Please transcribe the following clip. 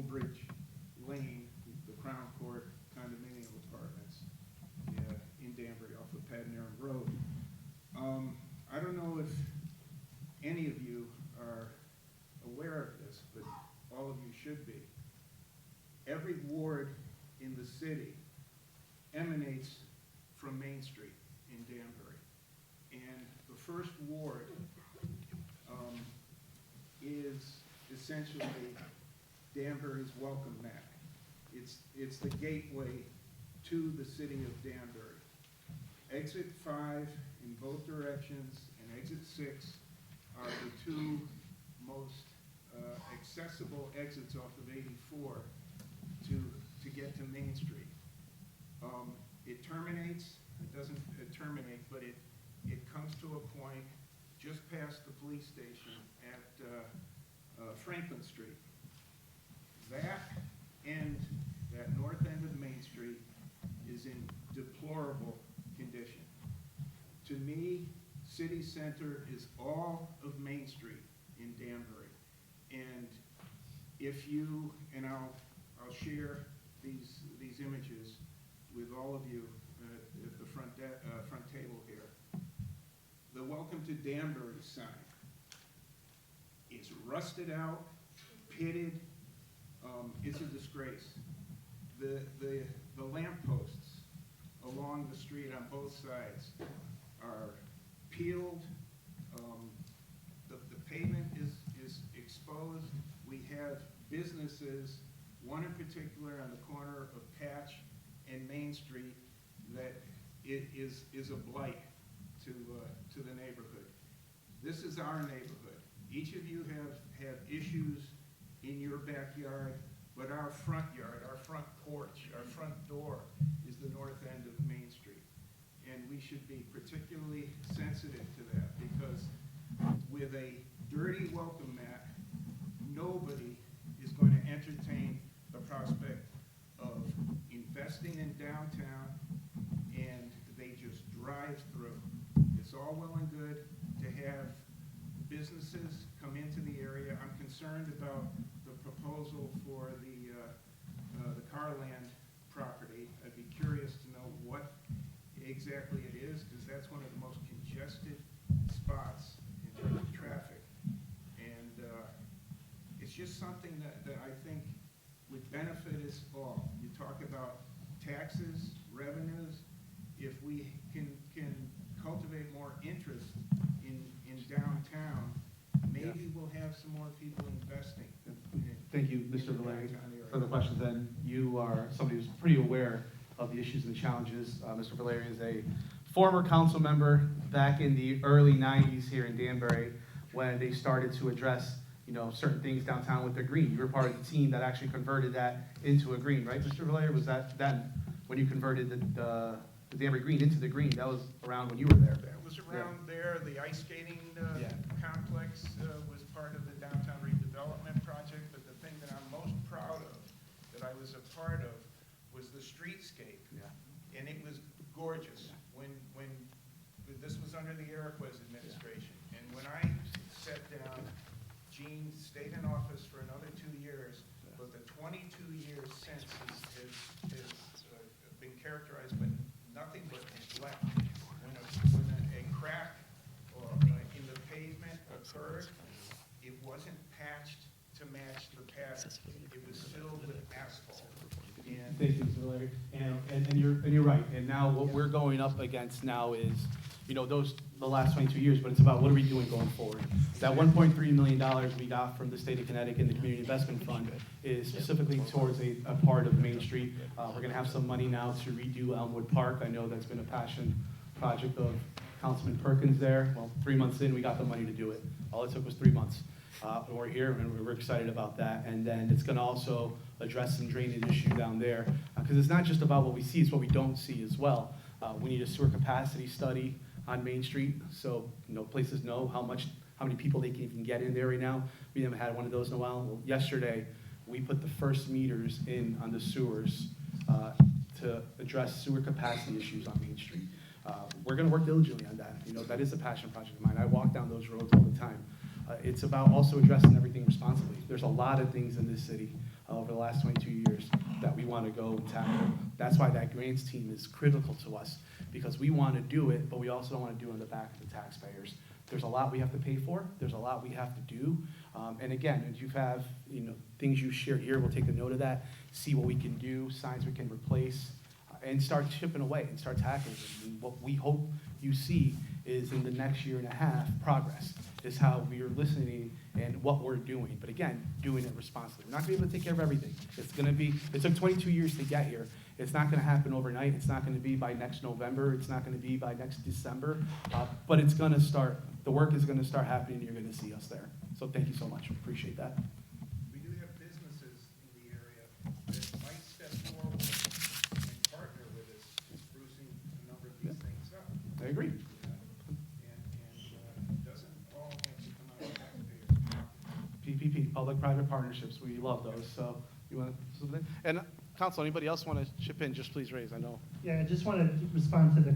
Old Bridge Lane, the Crown Court condominium apartments in Danbury off of Padnaram Road. I don't know if any of you are aware of this, but all of you should be. Every ward in the city emanates from Main Street in Danbury. And the first ward is essentially Danbury's welcome mat. It's the gateway to the city of Danbury. Exit 5 in both directions and exit 6 are the two most accessible exits off of 84 to get to Main Street. It terminates, it doesn't terminate, but it comes to a point just past the police station at Franklin Street. That end, that north end of Main Street, is in deplorable condition. To me, city center is all of Main Street in Danbury. And if you, and I'll share these images with all of you at the front table here. The Welcome to Danbury sign is rusted out, pitted. It's a disgrace. The lampposts along the street on both sides are peeled. The pavement is exposed. We have businesses, one in particular on the corner of Patch and Main Street, that it is a blight to the neighborhood. This is our neighborhood. Each of you have issues in your backyard, but our front yard, our front porch, our front door is the north end of Main Street. And we should be particularly sensitive to that, because with a dirty welcome mat, nobody is going to entertain the prospect of investing in downtown, and they just drive through. It's all well and good to have businesses come into the area. I'm concerned about the proposal for the Carland property. I'd be curious to know what exactly it is, because that's one of the most congested spots in terms of traffic. And it's just something that I think would benefit us all. You talk about taxes, revenues. If we can cultivate more interest in downtown, maybe we'll have some more people investing. Thank you, Mr. Valeri, for the questions. Then you are somebody who's pretty aware of the issues and challenges. Mr. Valeri is a former council member back in the early 90s here in Danbury, when they started to address certain things downtown with the green. You were part of the team that actually converted that into a green, right, Mr. Valeri? Was that then when you converted the Danbury Green into the green? That was around when you were there. That was around there. The ice skating complex was part of the downtown redevelopment project, but the thing that I'm most proud of, that I was a part of, was the streetscape. And it was gorgeous when this was under the Iroquois administration. And when I sat down, Gene stayed in office for another 2 years, but the 22 years since has been characterized by nothing but neglect. When a crack in the pavement occurred, it wasn't patched to match the pattern. It was filled with asphalt. And thank you, Mr. Valeri. And you're right. And now what we're going up against now is, the last 22 years, but it's about what are we doing going forward. That $1.3 million we got from the state of Connecticut and the Community Investment Fund is specifically towards a part of Main Street. We're going to have some money now to redo Elmwood Park. I know that's been a passion project of Councilman Perkins there. Well, 3 months in, we got the money to do it. All it took was 3 months. We're here, and we're excited about that. And then it's going to also address some drainage issue down there, because it's not just about what we see, it's what we don't see as well. We need a sewer capacity study on Main Street, so places know how many people they can even get in there right now. We haven't had one of those in a while. Well, yesterday, we put the first meters in on the sewers to address sewer capacity issues on Main Street. We're going to work diligently on that. That is a passion project of mine. I walk down those roads all the time. It's about also addressing everything responsibly. There's a lot of things in this city over the last 22 years that we want to go and tackle. That's why that grants team is critical to us, because we want to do it, but we also don't want to do it on the back of the taxpayers. There's a lot we have to pay for. There's a lot we have to do. And again, if you have, things you share here, we'll take a note of that, see what we can do, signs we can replace, and start chipping away and start tackling it. And what we hope you see is in the next year and a half, progress, is how we are listening and what we're doing. But again, doing it responsibly. We're not gonna be able to take care of everything. It took 22 years to get here. It's not gonna happen overnight. It's not gonna be by next November. It's not gonna be by next December. But it's gonna start, the work is gonna start happening, and you're gonna see us there. So thank you so much. Appreciate that. We do have businesses in the area that might step forward and partner with us in sprucing a number of these things up. I agree. It doesn't all have to come out of taxpayers' pocket. PPP, public-private partnerships. We love those. So you want to, and council, anybody else want to chip in? Just please raise. I know. Yeah, I just want to respond to the